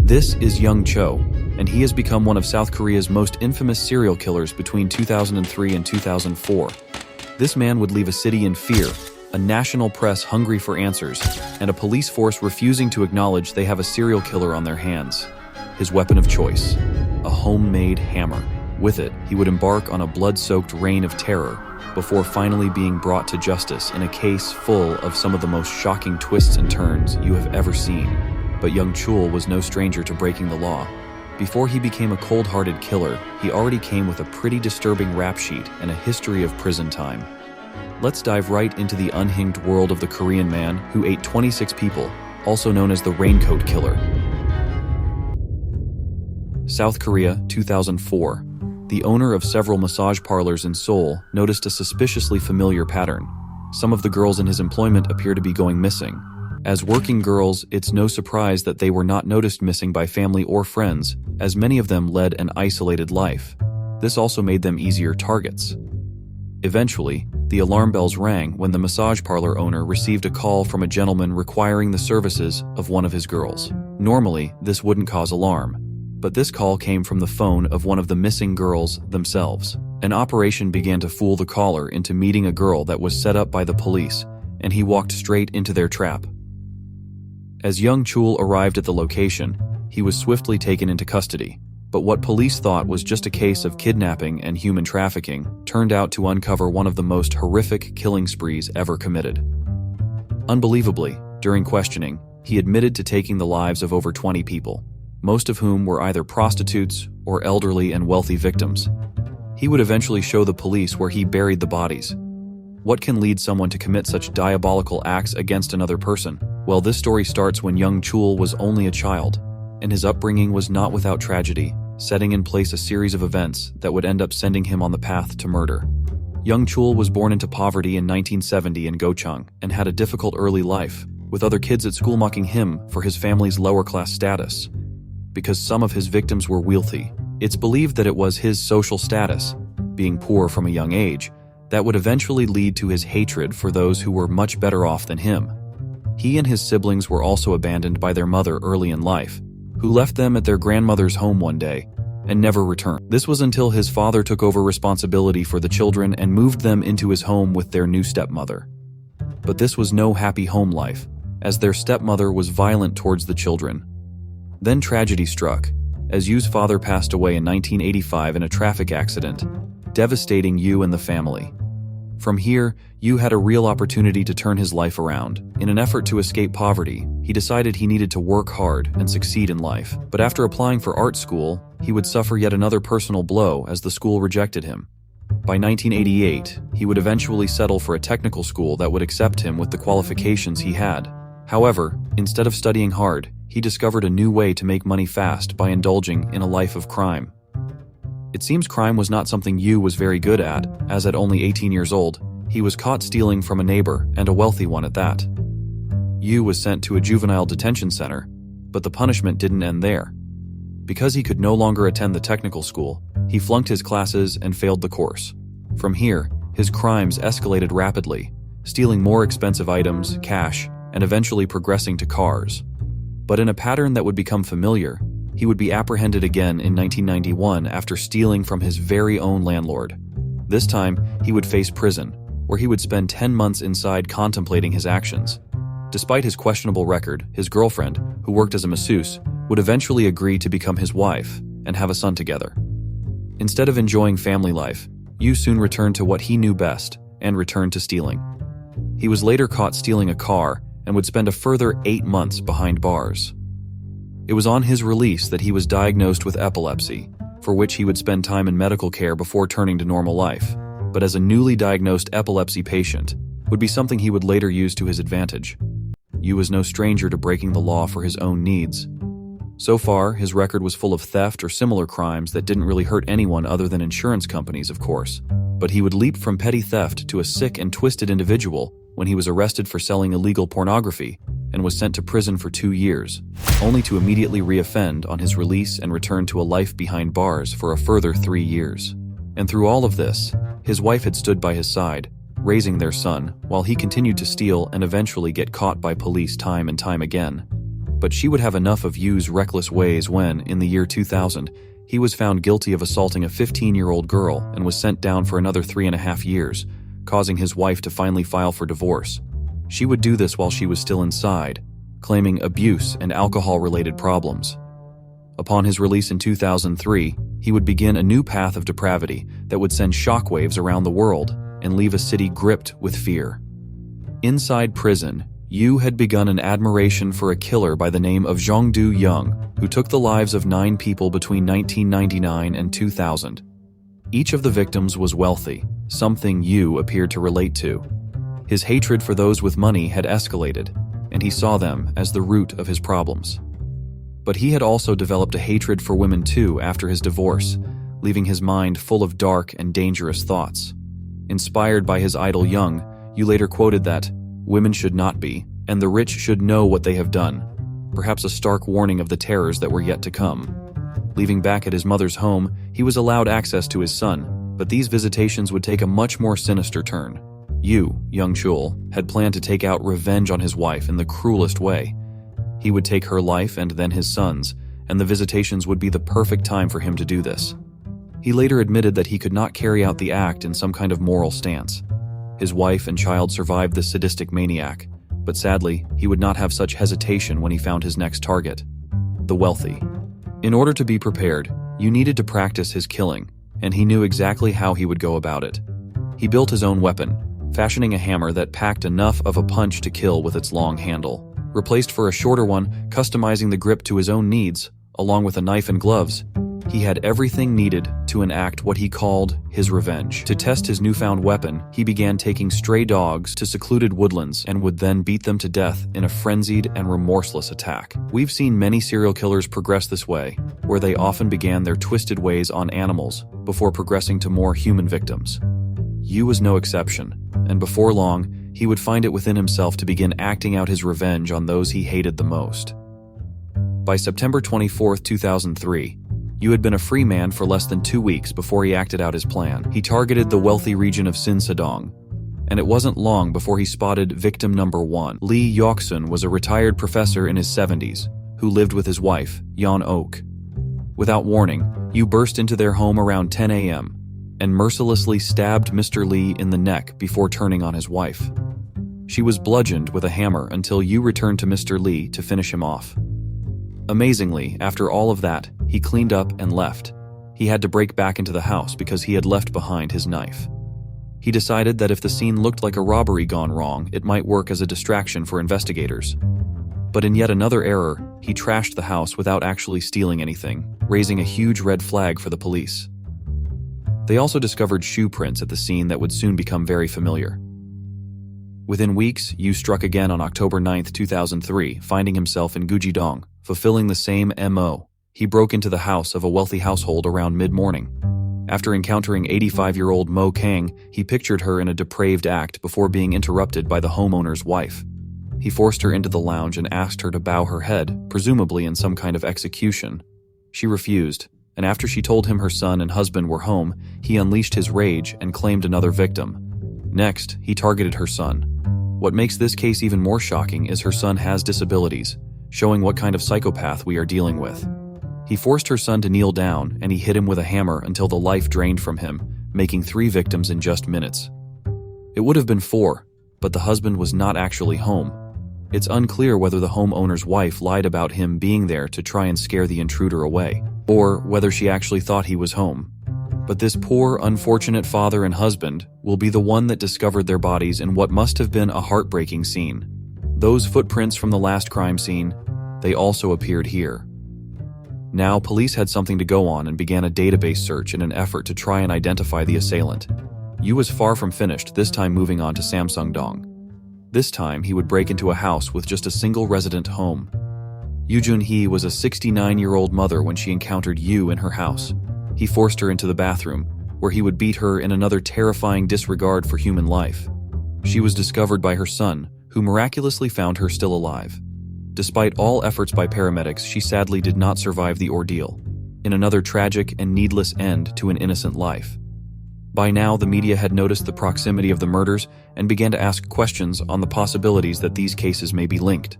This is Young-chul, and he has become one of South Korea's most infamous serial killers between 2003 and 2004. This man would leave a city in fear, a national press hungry for answers, and a police force refusing to acknowledge they have a serial killer on their hands. His weapon of choice, a homemade hammer. With it, he would embark on a blood-soaked reign of terror before finally being brought to justice in a case full of some of the most shocking twists and turns you have ever seen. But Young-chul was no stranger to breaking the law. Before he became a cold-hearted killer, he already came with a pretty disturbing rap sheet and a history of prison time. Let's dive right into the unhinged world of the Korean man who ate 26 people, also known as the Raincoat Killer. South Korea, 2004. The owner of several massage parlors in Seoul noticed a suspiciously familiar pattern. Some of the girls in his employment appear to be going missing. As working girls, it's no surprise that they were not noticed missing by family or friends, as many of them led an isolated life. This also made them easier targets. Eventually, the alarm bells rang when the massage parlor owner received a call from a gentleman requiring the services of one of his girls. Normally, this wouldn't cause alarm, but this call came from the phone of one of the missing girls themselves. An operation began to fool the caller into meeting a girl that was set up by the police, and he walked straight into their trap. As Young-chul arrived at the location, he was swiftly taken into custody. But what police thought was just a case of kidnapping and human trafficking turned out to uncover one of the most horrific killing sprees ever committed. Unbelievably, during questioning, he admitted to taking the lives of over 20 people, most of whom were either prostitutes or elderly and wealthy victims. He would eventually show the police where he buried the bodies. What can lead someone to commit such diabolical acts against another person? Well, this story starts when Young-chul was only a child, and his upbringing was not without tragedy, setting in place a series of events that would end up sending him on the path to murder. Young-chul was born into poverty in 1970 in Gocheong and had a difficult early life, with other kids at school mocking him for his family's lower-class status. Because some of his victims were wealthy, it's believed that it was his social status, being poor from a young age, that would eventually lead to his hatred for those who were much better off than him. He and his siblings were also abandoned by their mother early in life, who left them at their grandmother's home one day and never returned. This was until his father took over responsibility for the children and moved them into his home with their new stepmother. But this was no happy home life, as their stepmother was violent towards the children. Then tragedy struck, as Yoo's father passed away in 1985 in a traffic accident, devastating Yoo and the family. From here, Yoo had a real opportunity to turn his life around. In an effort to escape poverty, he decided he needed to work hard and succeed in life. But after applying for art school, he would suffer yet another personal blow as the school rejected him. By 1988, he would eventually settle for a technical school that would accept him with the qualifications he had. However, instead of studying hard, he discovered a new way to make money fast by indulging in a life of crime. It seems crime was not something Yoo was very good at, as at only 18 years old, he was caught stealing from a neighbor, and a wealthy one at that. Yoo was sent to a juvenile detention center, but the punishment didn't end there. Because he could no longer attend the technical school, he flunked his classes and failed the course. From here, his crimes escalated rapidly, stealing more expensive items, cash, and eventually progressing to cars. But in a pattern that would become familiar, he would be apprehended again in 1991 after stealing from his very own landlord. This time, he would face prison, where he would spend 10 months inside contemplating his actions. Despite his questionable record, his girlfriend, who worked as a masseuse, would eventually agree to become his wife and have a son together. Instead of enjoying family life, Yoo soon returned to what he knew best and returned to stealing. He was later caught stealing a car and would spend a further 8 months behind bars. It was on his release that he was diagnosed with epilepsy, for which he would spend time in medical care before turning to normal life. But as a newly diagnosed epilepsy patient, would be something he would later use to his advantage. Yoo was no stranger to breaking the law for his own needs. So far, his record was full of theft or similar crimes that didn't really hurt anyone other than insurance companies, of course. But he would leap from petty theft to a sick and twisted individual when he was arrested for selling illegal pornography and was sent to prison for 2 years, only to immediately reoffend on his release and return to a life behind bars for a further 3 years. And through all of this, his wife had stood by his side, raising their son, while he continued to steal and eventually get caught by police time and time again. But she would have enough of Yoo's reckless ways when, in the year 2000, he was found guilty of assaulting a 15-year-old girl and was sent down for another 3.5 years, causing his wife to finally file for divorce. She would do this while she was still inside, claiming abuse and alcohol-related problems. Upon his release in 2003, he would begin a new path of depravity that would send shockwaves around the world and leave a city gripped with fear. Inside prison, Yoo had begun an admiration for a killer by the name of Yoo Young, who took the lives of 9 people between 1999 and 2000. Each of the victims was wealthy, something Yoo appeared to relate to. His hatred for those with money had escalated, and he saw them as the root of his problems. But he had also developed a hatred for women too after his divorce, leaving his mind full of dark and dangerous thoughts. Inspired by his idol Young, Yoo later quoted that, "Women should not be, and the rich should know what they have done," perhaps a stark warning of the terrors that were yet to come. Leaving back at his mother's home, he was allowed access to his son, but these visitations would take a much more sinister turn. Yoo Young-chul had planned to take out revenge on his wife in the cruelest way. He would take her life and then his son's, and the visitations would be the perfect time for him to do this. He later admitted that he could not carry out the act in some kind of moral stance. His wife and child survived the sadistic maniac, but sadly, he would not have such hesitation when he found his next target: the wealthy. In order to be prepared, you needed to practice his killing, and he knew exactly how he would go about it. He built his own weapon, fashioning a hammer that packed enough of a punch to kill with its long handle. Replaced for a shorter one, customizing the grip to his own needs, along with a knife and gloves, he had everything needed to enact what he called his revenge. To test his newfound weapon, he began taking stray dogs to secluded woodlands and would then beat them to death in a frenzied and remorseless attack. We've seen many serial killers progress this way, where they often began their twisted ways on animals before progressing to more human victims. Yoo was no exception, and before long, he would find it within himself to begin acting out his revenge on those he hated the most. By September 24, 2003, Yoo had been a free man for less than 2 weeks before he acted out his plan. He targeted the wealthy region of Sinsadong, and it wasn't long before he spotted victim number 1. Lee Yoksun was a retired professor in his 70s, who lived with his wife, Yeon Ok. Without warning, Yoo burst into their home around 10 a.m., and mercilessly stabbed Mr. Lee in the neck before turning on his wife. She was bludgeoned with a hammer until Yoo returned to Mr. Lee to finish him off. Amazingly, after all of that, he cleaned up and left. He had to break back into the house because he had left behind his knife. He decided that if the scene looked like a robbery gone wrong, it might work as a distraction for investigators. But in yet another error, he trashed the house without actually stealing anything, raising a huge red flag for the police. They also discovered shoe prints at the scene that would soon become very familiar. Within weeks, Yoo struck again on October 9, 2003, finding himself in Gujidong, fulfilling the same MO. He broke into the house of a wealthy household around mid-morning. After encountering 85-year-old Mo Kang, he pictured her in a depraved act before being interrupted by the homeowner's wife. He forced her into the lounge and asked her to bow her head, presumably in some kind of execution. She refused, and after she told him her son and husband were home, he unleashed his rage and claimed another victim. Next, he targeted her son. What makes this case even more shocking is her son has disabilities, showing what kind of psychopath we are dealing with. He forced her son to kneel down, and he hit him with a hammer until the life drained from him, making 3 victims in just minutes. It would have been 4, but the husband was not actually home. It's unclear whether the homeowner's wife lied about him being there to try and scare the intruder away, or whether she actually thought he was home. But this poor, unfortunate father and husband will be the one that discovered their bodies in what must have been a heartbreaking scene. Those footprints from the last crime scene, they also appeared here. Now, police had something to go on and began a database search in an effort to try and identify the assailant. Yoo was far from finished, this time moving on to Samsung-dong. This time, he would break into a house with just a single resident home. Yoo Jun-hee was a 69-year-old mother when she encountered Yoo in her house. He forced her into the bathroom, where he would beat her in another terrifying disregard for human life. She was discovered by her son, who miraculously found her still alive. Despite all efforts by paramedics, she sadly did not survive the ordeal, in another tragic and needless end to an innocent life. By now, the media had noticed the proximity of the murders and began to ask questions on the possibilities that these cases may be linked.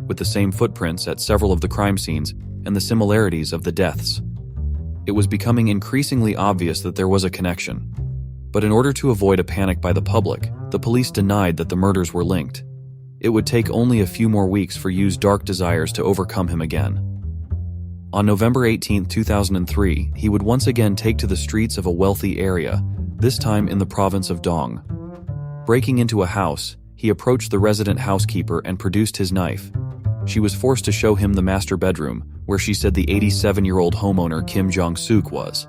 with the same footprints at several of the crime scenes and the similarities of the deaths. It was becoming increasingly obvious that there was a connection. But in order to avoid a panic by the public, the police denied that the murders were linked. It would take only a few more weeks for Yoo's dark desires to overcome him again. On November 18, 2003, he would once again take to the streets of a wealthy area, this time in the province of Dong. Breaking into a house, he approached the resident housekeeper and produced his knife. She was forced to show him the master bedroom, where she said the 87-year-old homeowner Kim Jong-suk was.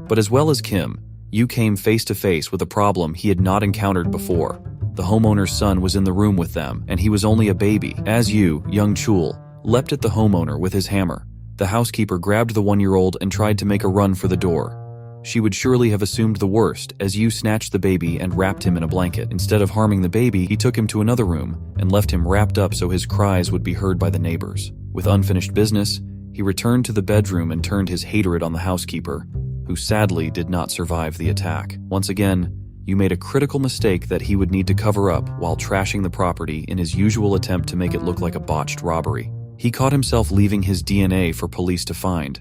But as well as Kim, Yoo came face to face with a problem he had not encountered before. The homeowner's son was in the room with them, and he was only a baby. As Yoo Young-chul leapt at the homeowner with his hammer, the housekeeper grabbed the 1-year-old and tried to make a run for the door. She would surely have assumed the worst, as Yoo snatched the baby and wrapped him in a blanket. Instead of harming the baby, he took him to another room and left him wrapped up so his cries would be heard by the neighbors. With unfinished business, he returned to the bedroom and turned his hatred on the housekeeper, who sadly did not survive the attack. Once again, Yoo made a critical mistake that he would need to cover up while trashing the property in his usual attempt to make it look like a botched robbery. He caught himself leaving his DNA for police to find.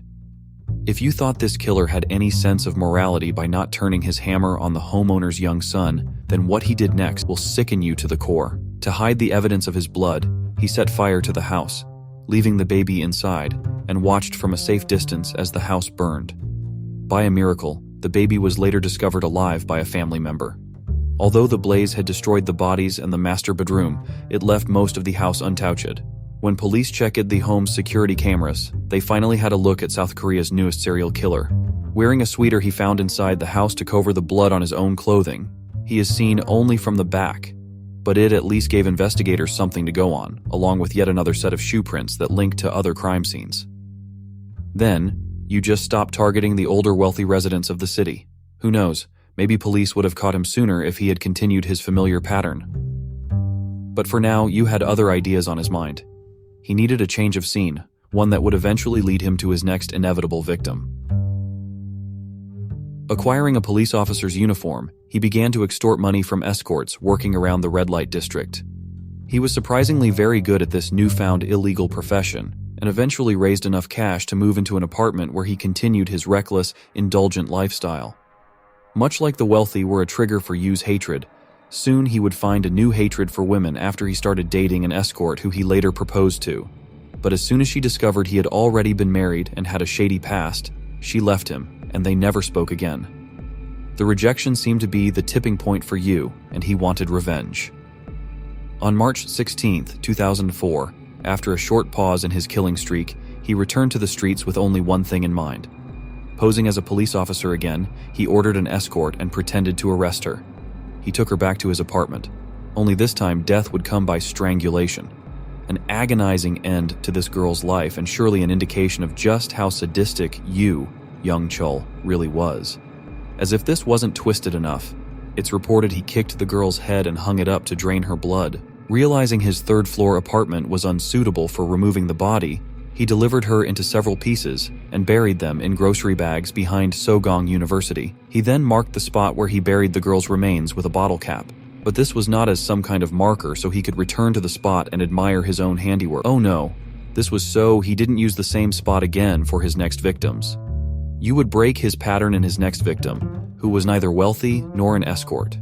If you thought this killer had any sense of morality by not turning his hammer on the homeowner's young son, then what he did next will sicken you to the core. To hide the evidence of his blood, he set fire to the house, leaving the baby inside, and watched from a safe distance as the house burned. By a miracle, the baby was later discovered alive by a family member. Although the blaze had destroyed the bodies and the master bedroom, it left most of the house untouched. When police checked the home's security cameras, they finally had a look at South Korea's newest serial killer. Wearing a sweater he found inside the house to cover the blood on his own clothing, he is seen only from the back, but it at least gave investigators something to go on, along with yet another set of shoe prints that linked to other crime scenes. Then, you just stopped targeting the older wealthy residents of the city. Who knows, maybe police would have caught him sooner if he had continued his familiar pattern. But for now, you had other ideas on his mind. He needed a change of scene, one that would eventually lead him to his next inevitable victim. Acquiring a police officer's uniform, he began to extort money from escorts working around the red light district. He was surprisingly very good at this newfound illegal profession, and eventually raised enough cash to move into an apartment where he continued his reckless, indulgent lifestyle. Much like the wealthy were a trigger for Yoo's hatred, soon he would find a new hatred for women after he started dating an escort who he later proposed to. But as soon as she discovered he had already been married and had a shady past, she left him, and they never spoke again. The rejection seemed to be the tipping point for Yoo, and he wanted revenge. On March 16, 2004, after a short pause in his killing streak, he returned to the streets with only one thing in mind. Posing as a police officer again, he ordered an escort and pretended to arrest her. He took her back to his apartment. Only this time, death would come by strangulation. An agonizing end to this girl's life, and surely an indication of just how sadistic Yoo Young-chul really was. As if this wasn't twisted enough, it's reported he kicked the girl's head and hung it up to drain her blood. Realizing his third-floor apartment was unsuitable for removing the body, he delivered her into several pieces and buried them in grocery bags behind Sogong University. He then marked the spot where he buried the girl's remains with a bottle cap. But this was not as some kind of marker so he could return to the spot and admire his own handiwork. Oh no, this was so he didn't use the same spot again for his next victims. Yoo would break his pattern in his next victim, who was neither wealthy nor an escort.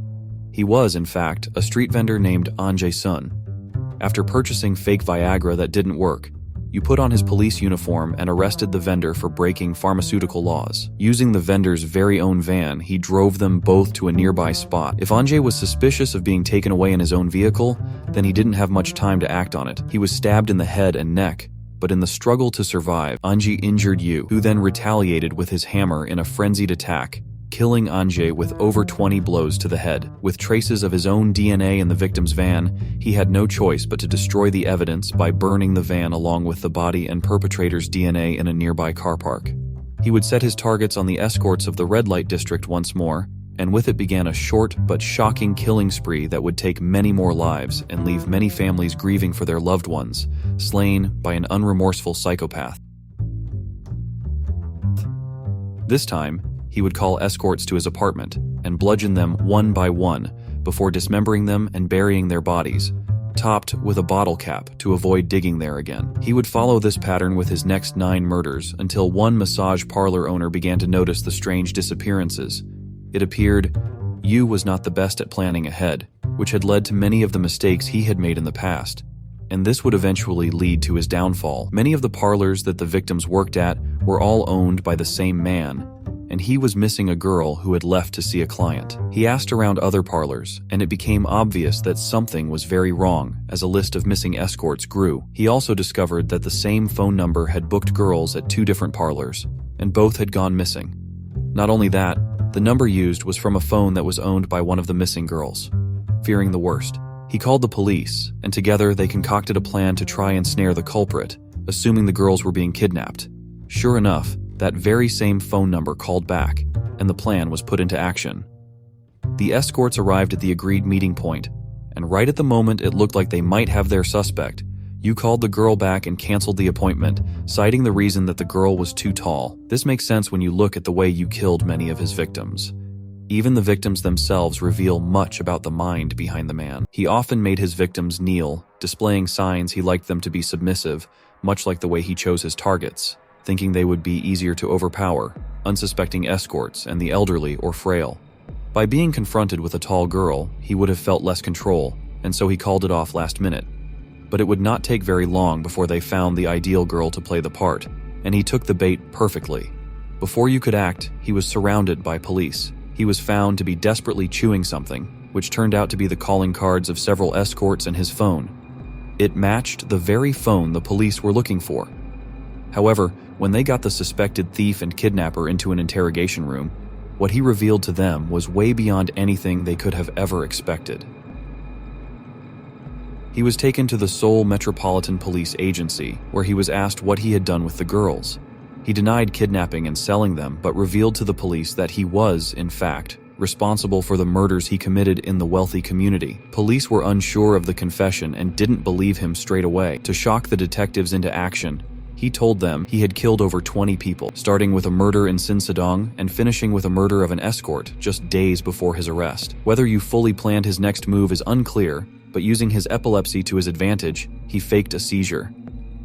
He was, in fact, a street vendor named An Jae-sun. After purchasing fake Viagra that didn't work, Yoo put on his police uniform and arrested the vendor for breaking pharmaceutical laws. Using the vendor's very own van, he drove them both to a nearby spot. If An Jae was suspicious of being taken away in his own vehicle, then he didn't have much time to act on it. He was stabbed in the head and neck, but in the struggle to survive, An Jae injured Yoo, who then retaliated with his hammer in a frenzied attack, killing An Jae with over 20 blows to the head. With traces of his own DNA in the victim's van, he had no choice but to destroy the evidence by burning the van along with the body and perpetrator's DNA in a nearby car park. He would set his targets on the escorts of the red light district once more, and with it began a short but shocking killing spree that would take many more lives and leave many families grieving for their loved ones, slain by an unremorseful psychopath. This time, he would call escorts to his apartment and bludgeon them one by one before dismembering them and burying their bodies, topped with a bottle cap to avoid digging there again. He would follow this pattern with his next 9 murders until one massage parlor owner began to notice the strange disappearances. It appeared Yoo was not the best at planning ahead, which had led to many of the mistakes he had made in the past. And this would eventually lead to his downfall. Many of the parlors that the victims worked at were all owned by the same man, and he was missing a girl who had left to see a client. He asked around other parlors, and it became obvious that something was very wrong as a list of missing escorts grew. He also discovered that the same phone number had booked girls at 2 different parlors, and both had gone missing. Not only that, the number used was from a phone that was owned by one of the missing girls. Fearing the worst, he called the police, and together they concocted a plan to try and snare the culprit, assuming the girls were being kidnapped. Sure enough, that very same phone number called back, and the plan was put into action. The escorts arrived at the agreed meeting point, and right at the moment it looked like they might have their suspect, Yoo called the girl back and canceled the appointment, citing the reason that the girl was too tall. This makes sense when you look at the way Yoo killed many of his victims. Even the victims themselves reveal much about the mind behind the man. He often made his victims kneel, displaying signs he liked them to be submissive, much like the way he chose his targets, thinking they would be easier to overpower, unsuspecting escorts and the elderly or frail. By being confronted with a tall girl, he would have felt less control, and so he called it off last minute. But it would not take very long before they found the ideal girl to play the part, and he took the bait perfectly. Before you could act, he was surrounded by police. He was found to be desperately chewing something, which turned out to be the calling cards of several escorts and his phone. It matched the very phone the police were looking for. However, when they got the suspected thief and kidnapper into an interrogation room, what he revealed to them was way beyond anything they could have ever expected. He was taken to the Seoul Metropolitan Police Agency, where he was asked what he had done with the girls. He denied kidnapping and selling them, but revealed to the police that he was, in fact, responsible for the murders he committed in the wealthy community. Police were unsure of the confession and didn't believe him straight away. To shock the detectives into action, he told them he had killed over 20 people, starting with a murder in Sinsadong and finishing with a murder of an escort just days before his arrest. Whether you fully planned his next move is unclear, but using his epilepsy to his advantage, he faked a seizure.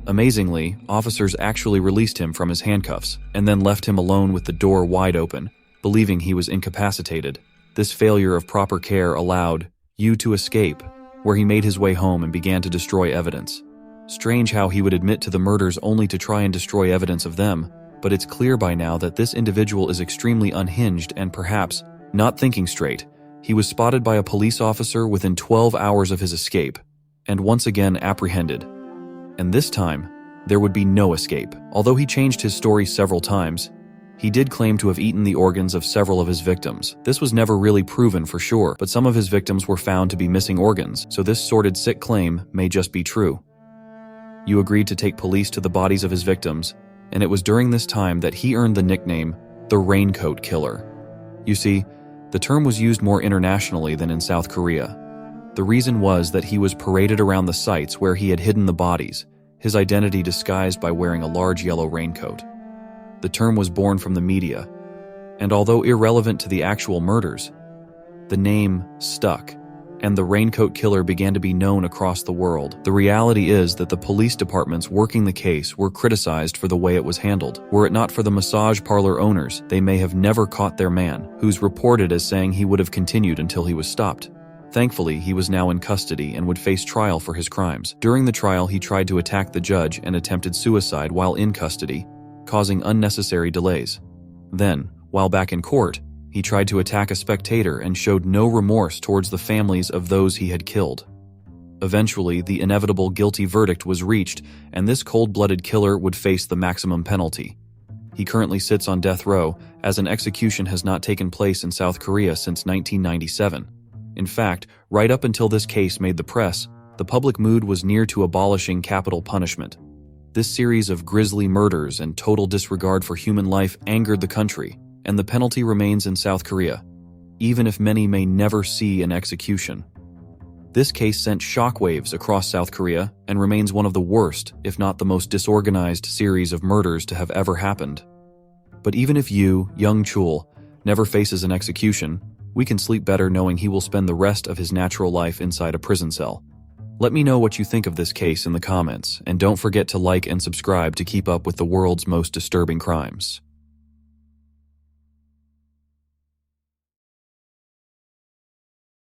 Amazingly, officers actually released him from his handcuffs and then left him alone with the door wide open, believing he was incapacitated. This failure of proper care allowed Yoo to escape, where he made his way home and began to destroy evidence. Strange how he would admit to the murders only to try and destroy evidence of them, but it's clear by now that this individual is extremely unhinged and perhaps not thinking straight. He was spotted by a police officer within 12 hours of his escape, and once again apprehended. And this time, there would be no escape. Although he changed his story several times, he did claim to have eaten the organs of several of his victims. This was never really proven for sure, but some of his victims were found to be missing organs, so this sordid sick claim may just be true. Yoo agreed to take police to the bodies of his victims, and it was during this time that he earned the nickname, the Raincoat Killer. You see, the term was used more internationally than in South Korea. The reason was that he was paraded around the sites where he had hidden the bodies, his identity disguised by wearing a large yellow raincoat. The term was born from the media, and although irrelevant to the actual murders, the name stuck, and the Raincoat Killer began to be known across the world. The reality is that the police departments working the case were criticized for the way it was handled. Were it not for the massage parlor owners, they may have never caught their man, who's reported as saying he would have continued until he was stopped. Thankfully, he was now in custody and would face trial for his crimes. During the trial, he tried to attack the judge and attempted suicide while in custody, causing unnecessary delays. Then, while back in court, he tried to attack a spectator and showed no remorse towards the families of those he had killed. Eventually, the inevitable guilty verdict was reached, and this cold-blooded killer would face the maximum penalty. He currently sits on death row, as an execution has not taken place in South Korea since 1997. In fact, right up until this case made the press, the public mood was near to abolishing capital punishment. This series of grisly murders and total disregard for human life angered the country, and the penalty remains in South Korea, even if many may never see an execution. This case sent shockwaves across South Korea and remains one of the worst, if not the most disorganized series of murders to have ever happened. But even if Yoo Young-chul never faces an execution, we can sleep better knowing he will spend the rest of his natural life inside a prison cell. Let me know what you think of this case in the comments, and don't forget to like and subscribe to keep up with the world's most disturbing crimes.